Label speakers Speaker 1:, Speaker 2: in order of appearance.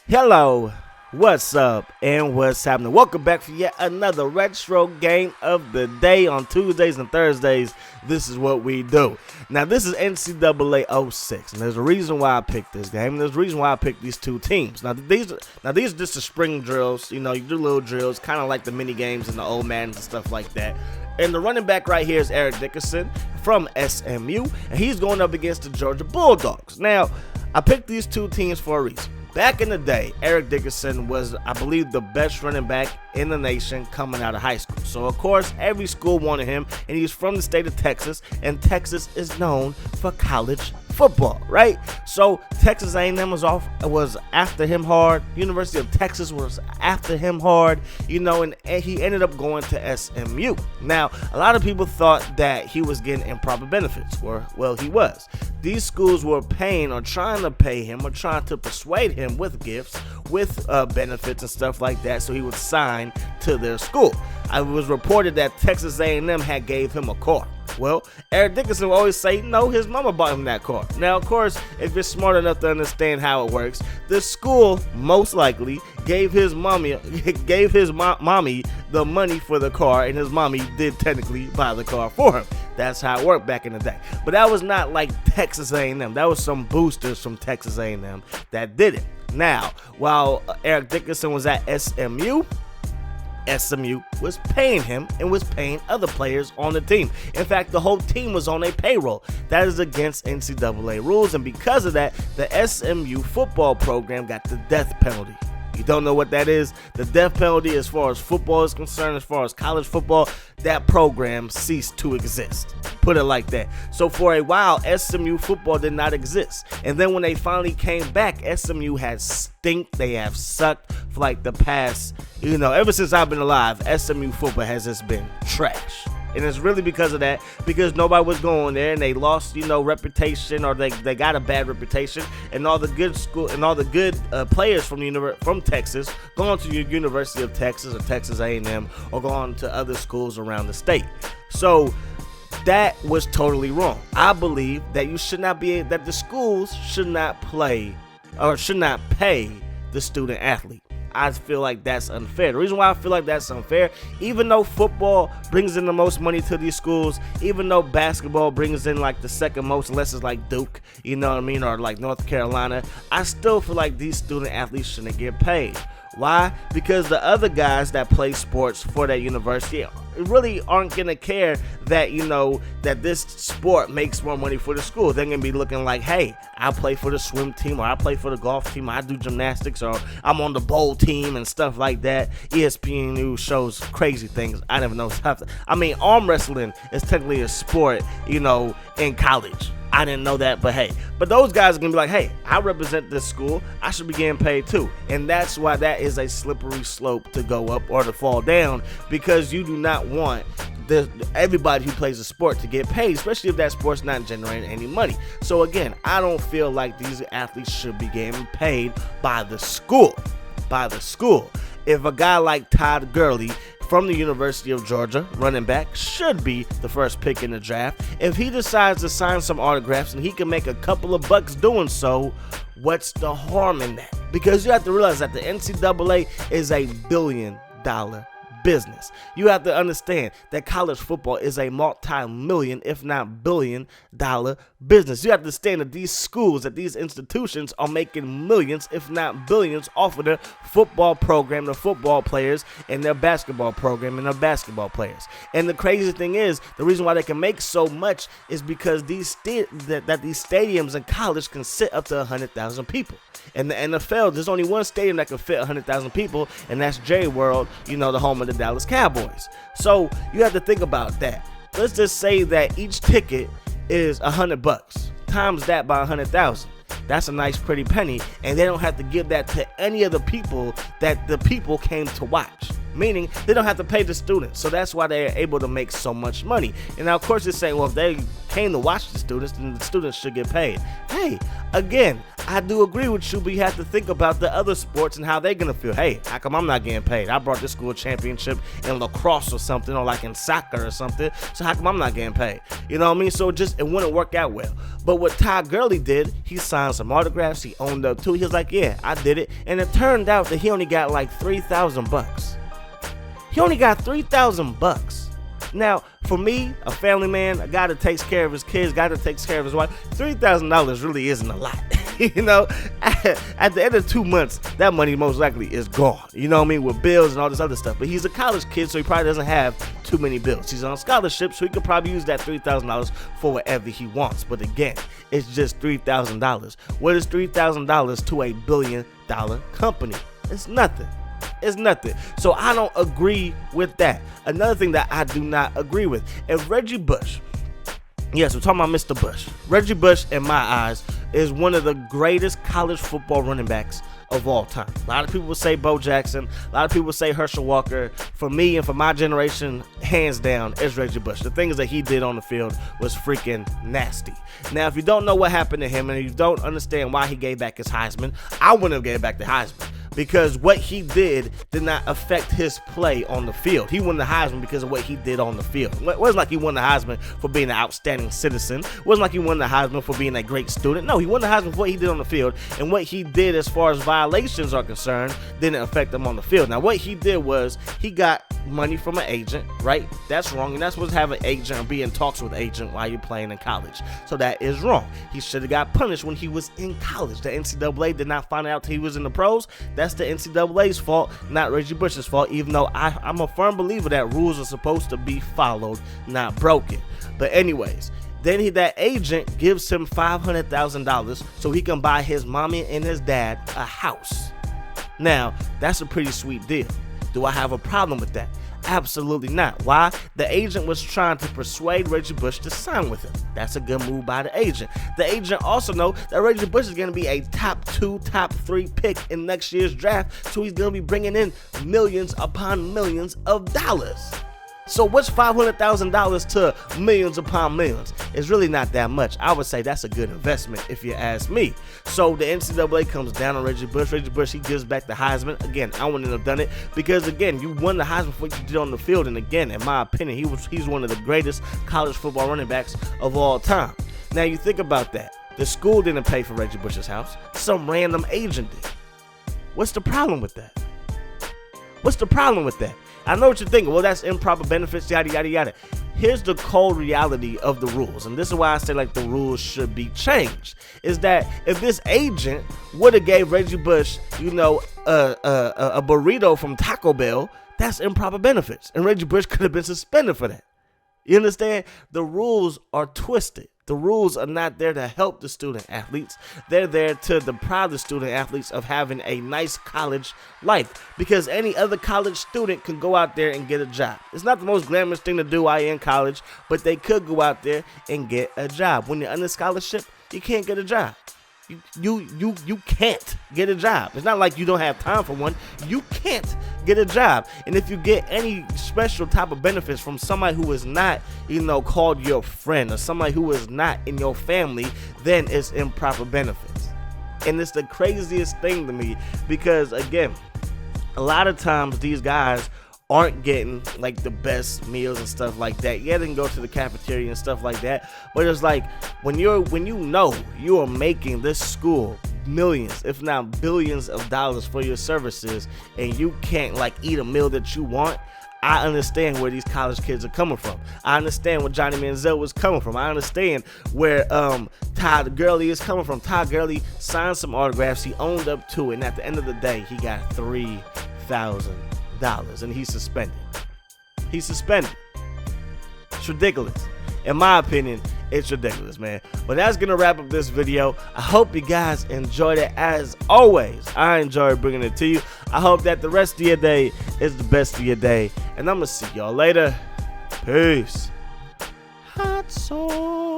Speaker 1: Hello, what's up, and what's happening? Welcome back for yet another retro game of the day on Tuesdays and Thursdays. This is what we do. Now, this is NCAA 06, and there's a reason why I picked this game, and there's a reason why I picked these two teams. Now, these are just the spring drills. You know, you do little drills, kind of like the mini games and the old Maddens and stuff like that. And the running back right here is Eric Dickerson from SMU, and he's going up against the Georgia Bulldogs. Now, I picked these two teams for a reason. Back in the day, Eric Dickerson was, I believe, the best running back in the nation coming out of high school. So, of course, every school wanted him, and he's from the state of Texas, and Texas is known for college football, right? So, Texas A&M was after him hard. University of Texas was after him hard, and he ended up going to SMU. Now, a lot of people thought that he was getting improper benefits. Well, he was. These schools were paying or trying to pay him or trying to persuade him with gifts, with benefits and stuff like that, so he would sign to their school. It was reported that Texas A&M had gave him a car. Well, Eric Dickerson will always say, no, his mama bought him that car. Now, of course, if you're smart enough to understand how it works, the school most likely gave his mommy the money for the car, and his mommy did technically buy the car for him. That's how it worked back in the day. But that was not like Texas A&M. That was some boosters from Texas A&M that did it. Now, while Eric Dickerson was at SMU was paying him and was paying other players on the team. In fact, the whole team was on a payroll. That is against NCAA rules, and because of that, the SMU football program got the death penalty. You don't know what that is? The death penalty, as far as football is concerned, as far as college football, that program ceased to exist. Put it like that. So for a while, SMU football did not exist. And then when they finally came back, SMU had stinked. They have sucked for like the past, ever since I've been alive, SMU football has just been trash. And it's really because of that, because nobody was going there, and they lost, reputation, or they got a bad reputation, and all the good players from Texas going to the University of Texas or Texas A&M, or going to other schools around the state. So that was totally wrong. I believe that that the schools should not play or should not pay the student athlete. I feel like that's unfair. The reason why I feel like that's unfair, even though football brings in the most money to these schools, even though basketball brings in like the second most, unless it's like Duke, or like North Carolina, I still feel like these student athletes shouldn't get paid. Why? Because the other guys that play sports for that university really aren't going to care that, that this sport makes more money for the school. They're going to be looking like, hey, I play for the swim team, or I play for the golf team, or I do gymnastics, or I'm on the bowl team and stuff like that. ESPN News shows crazy things. I never know stuff. Arm wrestling is technically a sport, in college. I didn't know that, but hey. But those guys are going to be like, hey, I represent this school. I should be getting paid too. And that's why that is a slippery slope to go up or to fall down, because you do not want everybody who plays a sport to get paid, especially if that sport's not generating any money. So again, I don't feel like these athletes should be getting paid by the school. If a guy like Todd Gurley from the University of Georgia, running back, should be the first pick in the draft, if he decides to sign some autographs and he can make a couple of bucks doing so, what's the harm in that? Because you have to realize that the NCAA is a billion-dollar business. You have to understand that college football is a multi-million, if not billion-dollar business. You have to understand that these schools, that these institutions are making millions, if not billions, off of their football program, their football players, and their basketball program, and their basketball players. And the crazy thing is, the reason why they can make so much is because these stadiums in college can sit up to 100,000 people. In the NFL, there's only one stadium that can fit 100,000 people, and that's Jerry World, the home of the Dallas Cowboys. So you have to think about that. Let's just say that each ticket is $100. Times that by 100,000. That's a nice pretty penny, and they don't have to give that to any of the people that the people came to watch. meaning they don't have to pay the students. So that's why they're able to make so much money. And now, of course, they're saying, well, if they came to watch the students, then the students should get paid. Hey, again, I do agree with you, but you have to think about the other sports and how they're going to feel. Hey, how come I'm not getting paid? I brought this school a championship in lacrosse or something, or like in soccer or something. So how come I'm not getting paid? You know what I mean? So it wouldn't work out well. But what Todd Gurley did, he signed some autographs. He owned up to it. He was like, yeah, I did it. And it turned out that he only got like $3,000. He only got $3,000. Now, for me, a family man, a guy that takes care of his kids, a guy that takes care of his wife, $3,000 really isn't a lot. You know, at the end of 2 months, that money most likely is gone. You know what I mean? With bills and all this other stuff. But he's a college kid, so he probably doesn't have too many bills. He's on scholarship, so he could probably use that $3,000 for whatever he wants. But again, it's just $3,000. What is $3,000 to $1 billion company? It's nothing. It's nothing. So I don't agree with that. Another thing that I do not agree with, if Reggie Bush, yes, we're talking about Mr. Bush. Reggie Bush, in my eyes, is one of the greatest college football running backs of all time. A lot of people will say Bo Jackson. A lot of people will say Herschel Walker. For me and for my generation, hands down, it's Reggie Bush. The things that he did on the field was freaking nasty. Now, if you don't know what happened to him and you don't understand why he gave back his Heisman, I wouldn't have gave back the Heisman. Because what he did not affect his play on the field. He won the Heisman because of what he did on the field. It wasn't like he won the Heisman for being an outstanding citizen. It wasn't like he won the Heisman for being a great student. No, he won the Heisman for what he did on the field. And what he did as far as violations are concerned didn't affect him on the field. Now, what he did was he got money from an agent, right? That's wrong. You're not supposed to have an agent or be in talks with an agent while you're playing in college. So that is wrong. He should have got punished when he was in college. The NCAA did not find out till he was in the pros. That's the NCAA's fault, not Reggie Bush's fault, even though I'm a firm believer that rules are supposed to be followed, not broken. But anyways, then that agent gives him $500,000 so he can buy his mommy and his dad a house. Now, that's a pretty sweet deal. Do I have a problem with that? Absolutely not. Why? The agent was trying to persuade Reggie Bush to sign with him. That's a good move by the agent. The agent also knows that Reggie Bush is going to be a top 2, top 3 pick in next year's draft, so he's going to be bringing in millions upon millions of dollars. So what's $500,000 to millions upon millions? It's really not that much. I would say that's a good investment if you ask me. So the NCAA comes down on Reggie Bush. Reggie Bush, he gives back the Heisman. Again, I wouldn't have done it because, again, you won the Heisman for what you did on the field. And again, in my opinion, he's one of the greatest college football running backs of all time. Now you think about that. The school didn't pay for Reggie Bush's house. Some random agent did. What's the problem with that? What's the problem with that? I know what you're thinking. Well, that's improper benefits, yada, yada, yada. Here's the cold reality of the rules. And this is why I say, like, the rules should be changed. Is that if this agent would have gave Reggie Bush, you know, a burrito from Taco Bell, that's improper benefits. And Reggie Bush could have been suspended for that. You understand? The rules are twisted. The rules are not there to help the student athletes. They're there to deprive the student athletes of having a nice college life, because any other college student can go out there and get a job. It's not the most glamorous thing to do while you're in college, but they could go out there and get a job. When you're under scholarship, you can't get a job. You can't get a job. It's not like you don't have time for one. You can't get a job. And if you get any special type of benefits from somebody who is not, you know, called your friend, or somebody who is not in your family, then it's improper benefits. And it's the craziest thing to me because, again, a lot of times these guys aren't getting like the best meals and stuff like that. Yeah, they can go to the cafeteria and stuff like that, but it's like when you know you are making this school millions, if not billions of dollars for your services, and you can't like eat a meal that you want. I understand where these college kids are coming from. I understand where Johnny Manziel was coming from. I understand where Todd Gurley is coming from. Todd Gurley signed some autographs. He owned up to it, and at the end of the day, he got $3,000. And he's suspended. He's suspended. It's ridiculous. In my opinion, it's ridiculous, man. But that's going to wrap up this video. I hope you guys enjoyed it. As always, I enjoyed bringing it to you. I hope that the rest of your day is the best of your day. And I'm going to see y'all later. Peace. Hot sauce.